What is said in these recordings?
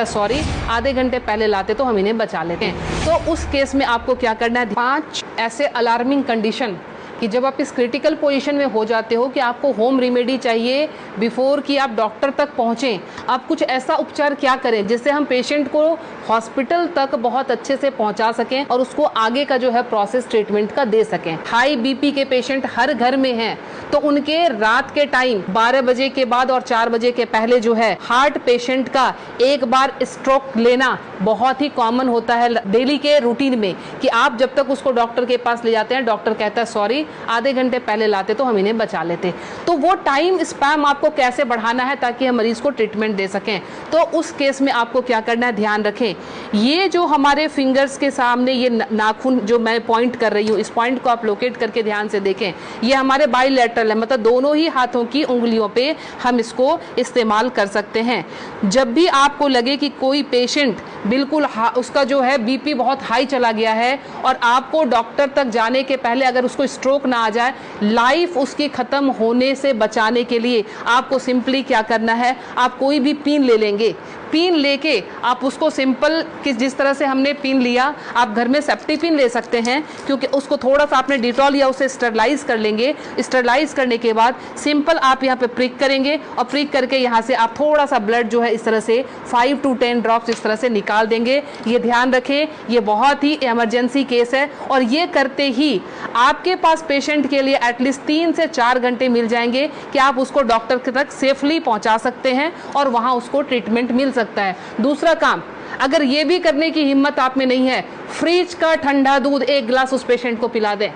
Sorry, आधे घंटे पहले लाते तो हम इन्हें बचा लेते हैं। तो उस केस में आपको क्या करना है, 5 ऐसे अलार्मिंग कंडीशन कि जब आप इस क्रिटिकल पोजीशन में हो जाते हो कि आपको होम रेमेडी चाहिए बिफोर कि आप डॉक्टर तक पहुँचें। आप कुछ ऐसा उपचार क्या करें जिससे हम पेशेंट को हॉस्पिटल तक बहुत अच्छे से पहुंचा सकें और उसको आगे का जो है प्रोसेस ट्रीटमेंट का दे सकें। हाई बीपी के पेशेंट हर घर में हैं, तो उनके रात के टाइम 12 बजे के बाद और 4 बजे के पहले जो है हार्ट पेशेंट का एक बार स्ट्रोक लेना बहुत ही कॉमन होता है डेली के रूटीन में, कि आप जब तक उसको डॉक्टर के पास ले जाते हैं, डॉक्टर कहता है सॉरी, आधे घंटे पहले लाते तो हम इन्हें बचा लेते। तो वो टाइम स्पैम आपको कैसे बढ़ाना है ताकि हम मरीज को ट्रीटमेंट दे सकें। तो उस केस में आपको क्या करना है, ध्यान रखें, ये जो हमारे फिंगर्स के सामने ये नाखून जो मैं पॉइंट कर रही हूँ, इस पॉइंट को आप लोकेट करके ध्यान से देखें, ये हमारे बाइलेटरल है, मतलब दोनों ही हाथों की उंगलियों पे हम इसको इस्तेमाल कर सकते हैं। जब भी आपको लगे कि कोई पेशेंट बिल्कुल उसका जो है बीपी बहुत हाई चला गया है और आपको डॉक्टर तक जाने के पहले अगर उसको स्ट्रोक ना आ जाए, लाइफ उसकी खत्म होने से बचाने के लिए आपको सिंपली क्या करना है, आप कोई भी पिन ले लेंगे। पिन लेके आप उसको सिंपल कि जिस तरह से हमने पिन लिया, आप घर में सेफ्टी पिन ले सकते हैं, क्योंकि उसको थोड़ा सा आपने डिटॉल या उसे स्टरलाइज कर लेंगे। स्टरलाइज करने के बाद सिंपल आप यहाँ पे प्रिक करेंगे और प्रिक करके यहाँ से आप थोड़ा सा ब्लड जो है इस तरह से 5 to 10 ड्रॉप्स इस तरह से निकाल देंगे। ये ध्यान रखें, ये बहुत ही इमरजेंसी केस है और ये करते ही आपके पास पेशेंट के लिए एटलीस्ट 3 से 4 घंटे मिल जाएंगे कि आप उसको डॉक्टर तक सेफली पहुँचा सकते हैं और वहाँ उसको ट्रीटमेंट मिल सकता है। दूसरा काम, अगर ये भी करने की हिम्मत आप में नहीं है, फ्रिज का ठंडा दूध 1 गिलास उस पेशेंट को पिला दें।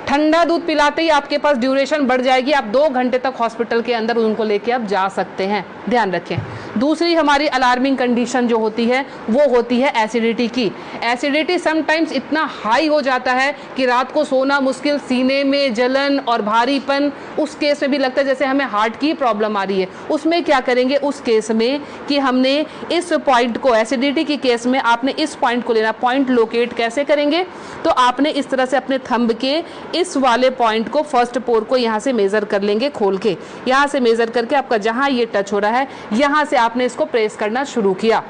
ठंडा दूध पिलाते ही आपके पास ड्यूरेशन बढ़ जाएगी, आप 2 घंटे तक हॉस्पिटल के अंदर उनको लेके आप जा सकते हैं। ध्यान रखें। दूसरी हमारी अलार्मिंग कंडीशन जो होती है वो होती है एसिडिटी की। एसिडिटी समटाइम्स इतना हाई हो जाता है कि रात को सोना मुश्किल, सीने में जलन और भारीपन, उस केस में भी लगता है जैसे हमें हार्ट की प्रॉब्लम आ रही है। उसमें क्या करेंगे, उस केस में कि हमने इस पॉइंट को, एसिडिटी की केस में आपने इस पॉइंट को लेना। पॉइंट लोकेट कैसे करेंगे, तो आपने इस तरह से अपने थंब के इस वाले पॉइंट को, फर्स्ट पोर को यहाँ से मेजर कर लेंगे, खोल के यहाँ से मेजर करके आपका जहाँ ये टच हो रहा है यहाँ से आपने इसको प्रेस करना शुरू किया।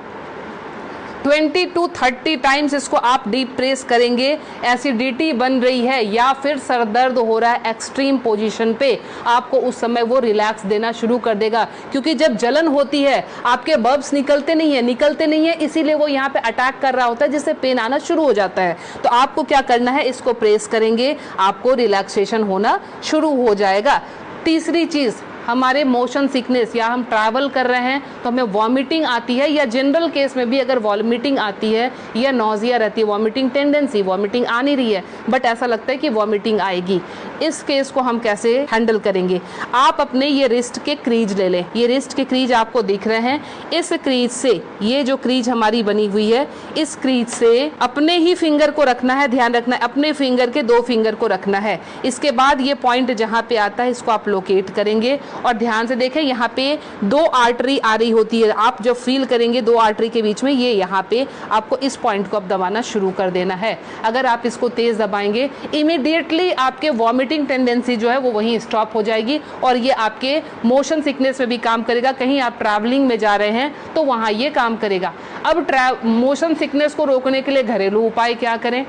20 to 30 टाइम्स इसको आप डीप प्रेस करेंगे। एसिडिटी बन रही है या फिर सर दर्द हो रहा है एक्सट्रीम पोजीशन पे, आपको उस समय वो रिलैक्स देना शुरू कर देगा, क्योंकि जब जलन होती है आपके बब्स निकलते नहीं है, इसीलिए वो यहाँ पे अटैक कर रहा होता है, जिससे पेन आना शुरू हो जाता है। तो आपको क्या करना है, इसको प्रेस करेंगे, आपको रिलैक्सेशन होना शुरू हो जाएगा। तीसरी चीज़, हमारे मोशन सिकनेस, या हम ट्रैवल कर रहे हैं तो हमें वॉमिटिंग आती है, या जनरल केस में भी अगर वॉमिटिंग आती है या नोजिया रहती है, वॉमिटिंग टेंडेंसी, वॉमिटिंग आ नहीं रही है बट ऐसा लगता है कि वॉमिटिंग आएगी, इस केस को हम कैसे हैंडल करेंगे। आप अपने ये रिस्ट के क्रीज ले लें। ये रिस्ट के क्रीज आपको दिख रहे हैं, इस क्रीज से, ये जो क्रीज हमारी बनी हुई है, इस क्रीज से अपने ही फिंगर को रखना है। ध्यान रखना है, अपने फिंगर के 2 फिंगर को रखना है। इसके बाद ये पॉइंट जहाँ पे आता है इसको आप लोकेट करेंगे और ध्यान से देखें, यहाँ पे 2 आर्टरी आ रही होती है। आप जब फील करेंगे 2 आर्टरी के बीच में, ये यहाँ पे आपको इस पॉइंट को अब दबाना शुरू कर देना है। अगर आप इसको तेज दबाएंगे, इमीडिएटली आपके वॉमिटिंग टेंडेंसी जो है वो वहीं स्टॉप हो जाएगी और ये आपके मोशन सिकनेस में भी काम करेगा। कहीं आप ट्रैवलिंग में जा रहे हैं तो वहाँ ये काम करेगा। अब मोशन सिकनेस को रोकने के लिए घरेलू उपाय क्या करें।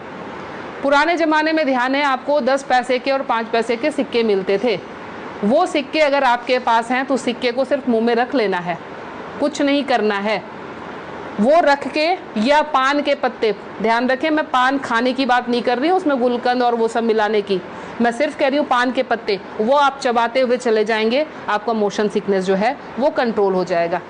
पुराने ज़माने में ध्यान है आपको 10 पैसे के और 5 पैसे के सिक्के मिलते थे। वो सिक्के अगर आपके पास हैं तो सिक्के को सिर्फ मुंह में रख लेना है, कुछ नहीं करना है। वो रख के, या पान के पत्ते, ध्यान रखें मैं पान खाने की बात नहीं कर रही हूँ, उसमें गुलकंद और वो सब मिलाने की, मैं सिर्फ कह रही हूँ पान के पत्ते, वो आप चबाते हुए चले जाएंगे, आपका मोशन सिकनेस जो है वो कंट्रोल हो जाएगा।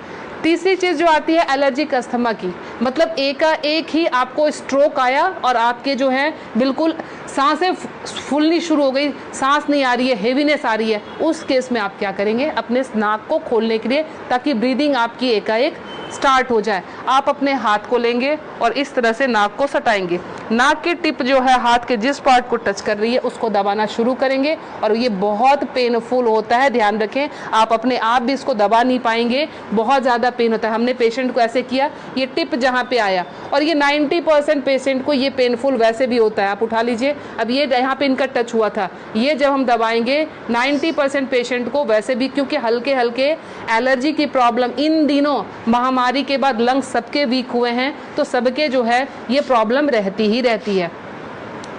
तीसरी चीज़ जो आती है एलर्जिक अस्थमा की, मतलब एक ही आपको स्ट्रोक आया और आपके जो है बिल्कुल सांसें फूलनी शुरू हो गई, सांस नहीं आ रही है, हेवीनेस आ रही है, उस केस में आप क्या करेंगे, अपने नाक को खोलने के लिए, ताकि ब्रीदिंग आपकी एकाएक स्टार्ट हो जाए, आप अपने हाथ को लेंगे और इस तरह से नाक को सटाएंगे। नाक की टिप जो है हाथ के जिस पार्ट को टच कर रही है उसको दबाना शुरू करेंगे और ये बहुत पेनफुल होता है, ध्यान रखें। आप अपने आप भी इसको दबा नहीं पाएंगे, बहुत ज़्यादा पेन होता है। हमने पेशेंट को ऐसे किया, ये टिप जहाँ पे आया, और ये 90% पेशेंट को ये पेनफुल वैसे भी होता है। आप उठा लीजिए, अब ये यहाँ पे इनका टच हुआ था, ये जब हम दबाएंगे 90% पेशेंट को वैसे भी, क्योंकि हल्के हल्के एलर्जी की प्रॉब्लम इन दिनों महामारी के बाद लंग्स सबके वीक हुए हैं, तो सबके जो है ये प्रॉब्लम रहती ही रहती है।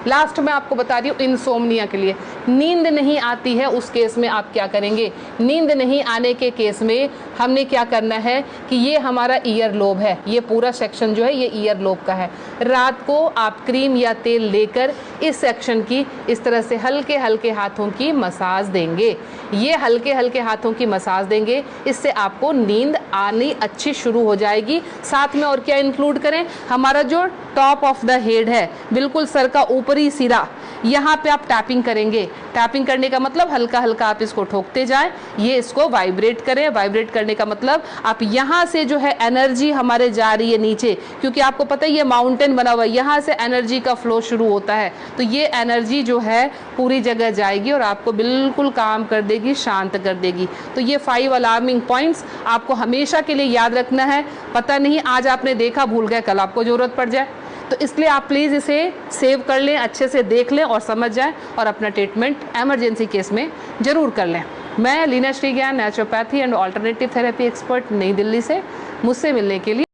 लास्ट में आपको बता रही हूँ इंसोम्निया के लिए, नींद नहीं आती है उस केस में आप क्या करेंगे। नींद नहीं आने के केस में हमने क्या करना है कि ये हमारा ईयर लोब है, ये पूरा सेक्शन जो है ये ईयर लोब का है। रात को आप क्रीम या तेल लेकर इस सेक्शन की इस तरह से हल्के हल्के हाथों की मसाज देंगे। ये हल्के हल्के हाथों की मसाज देंगे, इससे आपको नींद आनी अच्छी शुरू हो जाएगी। साथ में और क्या इंक्लूड करें, हमारा जो टॉप ऑफ द हेड है, बिल्कुल सर का ऊपरी सिरा, यहाँ पे आप टैपिंग करेंगे। टैपिंग करने का मतलब हल्का हल्का आप इसको ठोकते जाएं, ये इसको वाइब्रेट करें। वाइब्रेट करने का मतलब आप यहाँ से जो है एनर्जी हमारे जा रही है नीचे, क्योंकि आपको पता है ये माउंटेन बना हुआ है, यहाँ से एनर्जी का फ्लो शुरू होता है, तो ये एनर्जी जो है पूरी जगह जाएगी और आपको बिल्कुल काम कर देगी, शांत कर देगी। तो ये 5 अलार्मिंग पॉइंट्स आपको हमेशा के लिए याद रखना है। पता नहीं आज आपने देखा, भूल गए, कल आपको जरूरत पड़ जाए, तो इसलिए आप प्लीज़ इसे सेव कर लें, अच्छे से देख लें और समझ जाएं और अपना ट्रीटमेंट एमरजेंसी केस में ज़रूर कर लें। मैं Leena Shrigyan, naturopathy and alternative therapy expert, New Delhi से। मुझसे मिलने के लिए